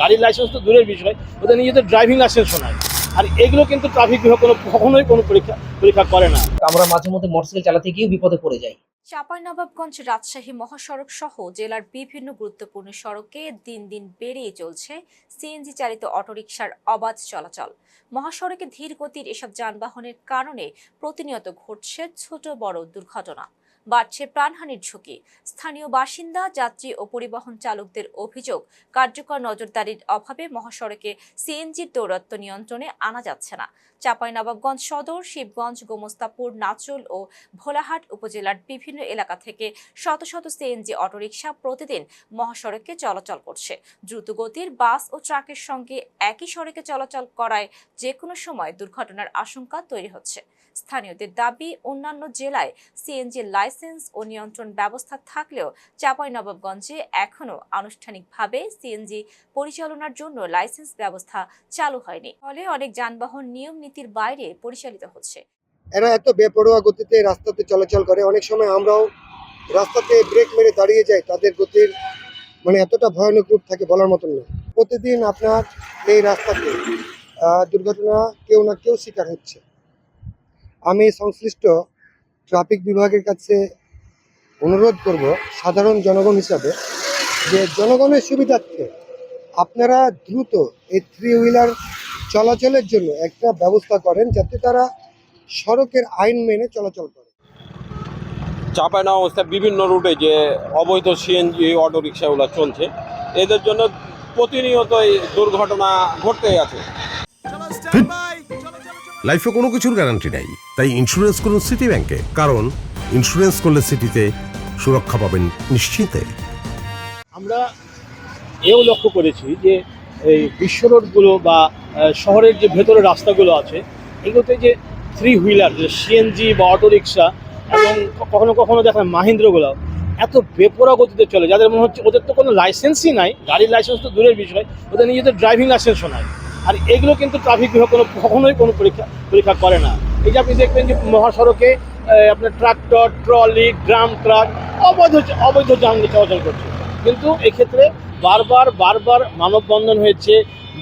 গাড়ির লাইসেন্স তো দূরের বিষয়, ওদের নিজেদের ড্রাইভিং লাইসেন্সও নাই। আর এগুলো কিন্তু ট্রাফিক বিভাগ কখনোই কোনো পরীক্ষা করে না। আমরা মাঝে মধ্যে মোটরসাইকেল চালাতে গিয়েও বিপদে পড়ে যাই। চাঁপাইনবাবগঞ্জ রাজশাহী মহাসড়ক সহ জেলার বিভিন্ন গুরুত্বপূর্ণ সড়কে দিন দিন বেড়েই চলছে সিএনজি চালিত অটোরিকশার অবাধ চলাচল। মহাসড়কে ধীর গতির এসব যানবাহনের কারণে প্রতিনিয়ত ঘটছে ছোট বড় দুর্ঘটনা, বাড়ছে প্রাণহানির ঝুঁকি। স্থানীয় বাসিন্দা, যাত্রী ও পরিবহন চালকদের অভিযোগ, কার্যকর নজরদারির অভাবে মহাসড়কে সিএনজির দৌরাত্ম্য নিয়ন্ত্রণে আনা যাচ্ছে না। চাঁপাইনবাবগঞ্জ সদর, শিবগঞ্জ, গোমস্তাপুর, নাচল ও ভোলাহাট উপজেলার বিভিন্ন এলাকা থেকে শত শত সিএনজি অটোরিকশা প্রতিদিন মহাসড়কে চলাচল করছে। দ্রুতগতির বাস ও ট্রাকের সঙ্গে একই সড়কে চলাচল করায় যে কোনো সময় দুর্ঘটনার আশঙ্কা তৈরি হচ্ছে। স্থানীয়দের দাবি, অন্যান্য জেলায় সিএনজি লাইসেন্স ও নিয়ন্ত্রণ ব্যবস্থা থাকলেও চাঁপাইনবাবগঞ্জে এখনো আনুষ্ঠানিকভাবে সিএনজি পরিচালনার জন্য লাইসেন্স ব্যবস্থা চালু হয়নি, ফলে অনেক যানবাহন নিয়ম নীতির বাইরে পরিচালিত হচ্ছে। এরা এত বেপরোয়া গতিতে রাস্তাতে চলাচল করে, অনেক সময় আমরাও রাস্তাতে ব্রেক মেরে দাঁড়িয়ে যাই। তাদের গতির এতটা ভয়ানক রূপ থাকে বলার মতন না। প্রতিদিন আপনার এই রাস্তাতে দুর্ঘটনা কেউ না কেউ শিকার হচ্ছে। আমি সংশ্লিষ্ট ট্রাফিক বিভাগের কাছে অনুরোধ করব, সাধারণ জনগণ হিসাবে, যে জনগণের সুবিধার্থে আপনারা দ্রুত এই 3 হুইলার চলাচলের জন্য একটা ব্যবস্থা করেন, যাতে তারা সড়কের আইন মেনে চলাচল করে। চাঁপাইনবাবগঞ্জে বিভিন্ন রুটে যে অবৈধ সিএনজি অটো রিক্সাগুলো চলছে, এদের জন্য প্রতিনিয়তই দুর্ঘটনা ঘটতেই আছে। লাইফে কোনো কিছুর গ্যারান্টি নাই, তাই ইন্স্যুরেন্স করুন সিটি ব্যাংকে, কারণ ইন্স্যুরেন্স করলে সিটিতে সুরক্ষা পাবেন নিশ্চিন্তে। আমরা এও লক্ষ্য করেছি যে এই বিশ্ব রোডগুলো বা শহরের যে ভেতরের রাস্তাগুলো আছে, এগুলোতে যে 3 হুইলার, যে সিএনজি বা অটোরিকশা এবং কখনো কখনো দেখেন মাহিন্দ্রগুলো এত বেপরোয়া গতিতে চলে, যাদের মনে হচ্ছে ওদের তো কোনো লাইসেন্সই নাই। গাড়ির লাইসেন্স তো দূরের বিষয়, ওদের নিজেদের ড্রাইভিং লাইসেন্সও নাই। আর এগুলো কিন্তু ট্রাফিক বিভাগ কখনোই কোনো পরীক্ষা করে না। এই যে আপনি দেখবেন যে মহাসড়কে আপনার ট্রাক্টর, ট্রলি, ড্রাম ট্রাক অবৈধ যান চলাচল করছে। কিন্তু এক্ষেত্রে বারবার মানববন্ধন হয়েছে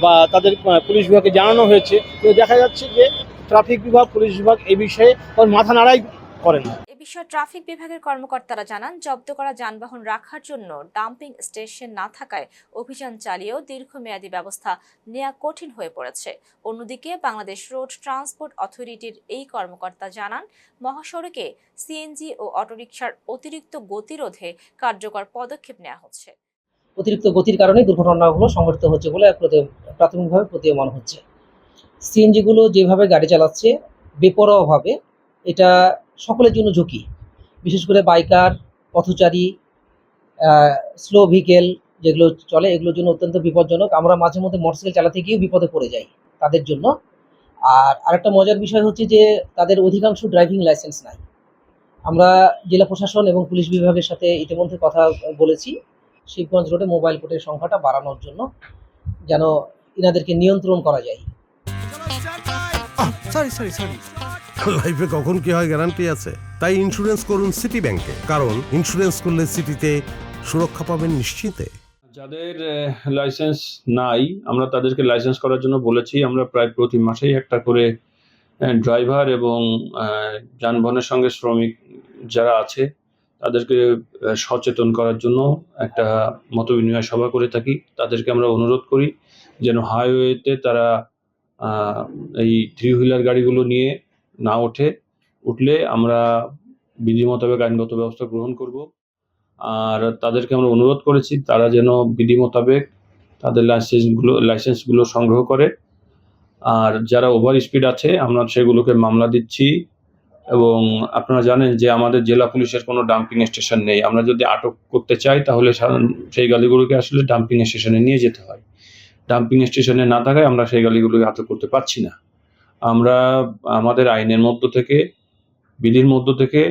বা তাদের পুলিশ বিভাগকে জানানো হয়েছে, কিন্তু দেখা যাচ্ছে যে ট্রাফিক বিভাগ, পুলিশ বিভাগ এই বিষয়ে মাথা নাড়াই করেন না। এ বিষয়ে ট্রাফিক বিভাগের কর্মকর্তারা জানান, জব্দ করা যানবাহন রাখার জন্য ডাম্পিং স্টেশন না থাকায় অভিযান চালিয়েও দীর্ঘমেয়াদী ব্যবস্থা নেওয়া কঠিন হয়ে পড়েছে। অন্যদিকে বাংলাদেশ রোড ট্রান্সপোর্ট অথরিটির এই কর্মকর্তা জানান, মহাসড়কে সিএনজি ও অটোরিকশার অতিরিক্ত গতিরোধে কার্যকর পদক্ষেপ নেওয়া হচ্ছে। অতিরিক্ত গতির কারণে দুর্ঘটনাগুলো সংঘটিত হচ্ছে বলে প্রাথমিকভাবে প্রতীয়মান হচ্ছে। সিএনজিগুলো যেভাবে গাড়ি চালাচ্ছে বেপরোয়াভাবে, এটা সকলের জন্য ঝুঁকি। বিশেষ করে বাইকার, পথচারী, স্লো ভেহিকেল যেগুলো চলে, এগুলোর জন্য অত্যন্ত বিপজ্জনক। আমরা মাঝে মধ্যে মোটরসাইকেল চালাতে গিয়েও বিপদে পড়ে যাই তাদের জন্য। আর আরেকটা মজার বিষয় হচ্ছে যে তাদের অধিকাংশ ড্রাইভিং লাইসেন্স নাই। আমরা জেলা প্রশাসন এবং পুলিশ বিভাগের সাথে ইতিমধ্যে কথা বলেছি, শিবগঞ্জ রোডে মোবাইল কোর্টের সংখ্যাটা বাড়ানোর জন্য, যেন ইনাদেরকে নিয়ন্ত্রণ করা যায়। লাইফে কখন কি হয় গ্যারান্টি আছে, তাই ইন্স্যুরেন্স করুন সিটি ব্যাংকে, কারণ ইন্স্যুরেন্স করলে সিটিতে সুরক্ষা পাবেন নিশ্চিন্তে। যাদের লাইসেন্স নাই, আমরা তাদেরকে লাইসেন্স করার জন্য বলেছি। আমরা প্রায় প্রতি মাসেই একটা করে ড্রাইভার এবং যানবাহনের সঙ্গে শ্রমিক যারা আছে তাদেরকে সচেতন করার জন্য একটা মতবিনিময় সভা করে থাকি। তাদেরকে আমরা অনুরোধ করি যেন হাইওয়েতে তারা এই 3 হুইলার গাড়িগুলো নিয়ে না উঠলে আমরা বিধি মোতাবেক আইনগত ব্যবস্থা গ্রহণ করব। আর তাদেরকে আমরা অনুরোধ করেছি তারা যেন বিধি মোতাবেক তাদের লাইসেন্সগুলো সংগ্রহ করে। আর যারা ওভার স্পিড আছে আমরা সেগুলোকে মামলা দিচ্ছি। এবং আপনারা জানেন যে আমাদের জেলা পুলিশের কোনো ডাম্পিং স্টেশন নেই। আমরা যদি আটক করতে চাই তাহলে সেই গাড়িগুলোকে আসলে ডাম্পিং স্টেশনে নিয়ে যেতে হয়। ডাম্পিং স্টেশনে না থাকায় আমরা সেই গাড়িগুলোকে আটক করতে পারছি না। আমরা আমাদের আইনের মধ্য থেকে, বিধির মধ্য থেকে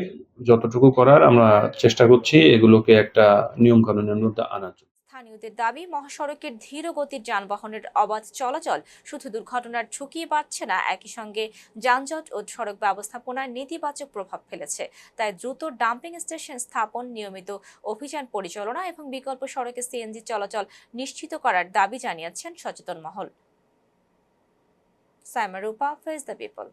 যতটুকু করার আমরা চেষ্টা করছি এগুলোকে একটা নিয়ম কানুনের মধ্যে আনার জন্য। স্থানীয়দের দাবি, মহাসড়কের ধীর গতির যানবাহনের অবাধ চলাচল শুধু দুর্ঘটনার ঝুঁকি বাড়ছে না, একই সঙ্গে যানজট ও সড়ক ব্যবস্থাপনায় নেতিবাচক প্রভাব ফেলেছে। তাই দ্রুত ডাম্পিং স্টেশন স্থাপন, নিয়মিত অভিযান পরিচালনা এবং বিকল্প সড়কে সিএনজি চলাচল নিশ্চিত করার দাবি জানিয়েছেন সচেতন মহল। সাইমা রূপা, ফেস দ্য পিপল।